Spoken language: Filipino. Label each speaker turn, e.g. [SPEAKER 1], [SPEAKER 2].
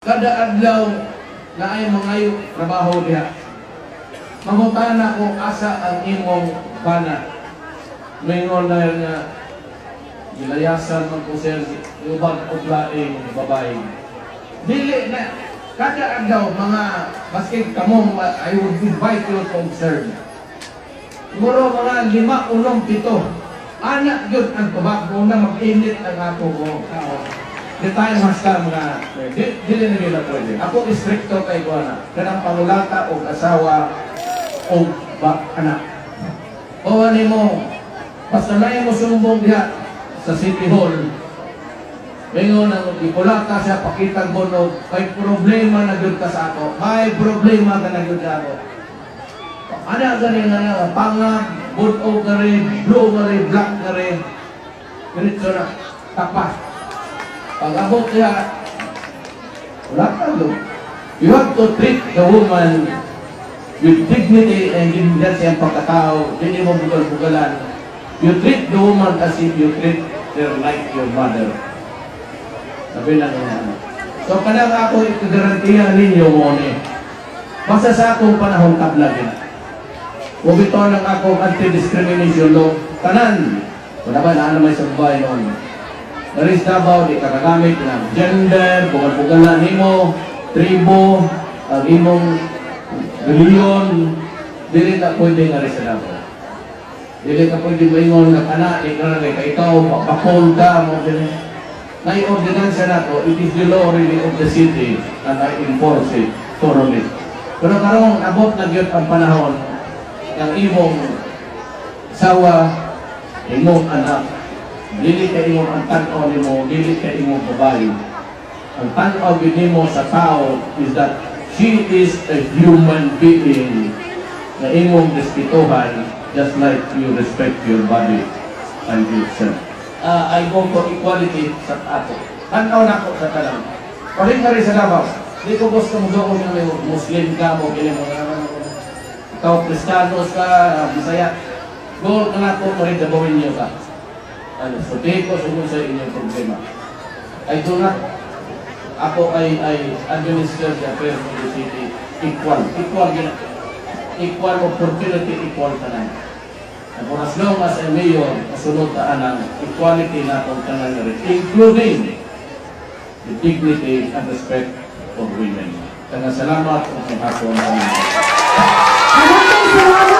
[SPEAKER 1] kada adlaw na ay mangayo trabaho diha. Mangutana ko asa ang imong bana. Mingon na nga gilayasan man ko sir ubang utlaing babae. Dili na kada adlaw mga basket kamo I would invite you to observe. Siguro mga 5, 6, 7 anak yun ang tubag mo na mag-init ang ako mo. Di tayo hasta mga dili na nila pwede. Ako istrikto kay ko na kanang pangulata o asawa o anak. O ano mo basta na mo sumbong diha sa City Hall. Ngayon, ang ipulata siya, pakitang bono, may problema na yun ka sa ako. May problema ka na yun sa ako. Ano ang galing na pangag, buto ka rin, blue ka rin, black ka rin. Ganito na, tapas. Pag abot siya, wala ka doon. You have to treat the woman with dignity and hindi siyang pagkatao, hindi mo bugal-bugalan. You treat the woman as if you treat her like your mother. Sabi lang yan. So, kanang ako ito-garantiya ninyo mo ni. Basta sa akong panahon tablagin. Kung ito lang akong anti-discrimination law, kanan. Wala ba na may sabay noon. Naris Davao, di kakagamit ng gender, bugal-bugalan nimo, tribo, ang imong reliyon, dili na pwede nga rin sa Davao. Dili ka pwede maingon ng anak, ikaw, bakol ka, mo din. Nai-ordinansya na to, it is the law really of the city and I enforce it thoroughly. Pero karong abot na gyud ang panahon ng imong sawa, imong anak, dili ka imong ang tan-aw nimo, dili ka imong babae. Ang tan-aw nimo sa tao is that she is a human being na imong respetuhan just like you respect your body and yourself. I go for equality sa ato. Tanaw na ako sa talang. Paling ka rin sa Davao. Di ko gusto mo doon yung Muslim ka mo, ikaw Kristanos ka, Bisaya. Go ka na ako, marin gawin niyo ka. So, di ko sumunod sa inyong problema. I do not, ako ay administer the affairs of the city equal. Equal opportunity, equal tanan. And for as long as a mayor, kasunod na anang equality na itong tanan rin, including the dignity and respect for women. Kaya salamat at mga hapon.
[SPEAKER 2] Maraming salamat.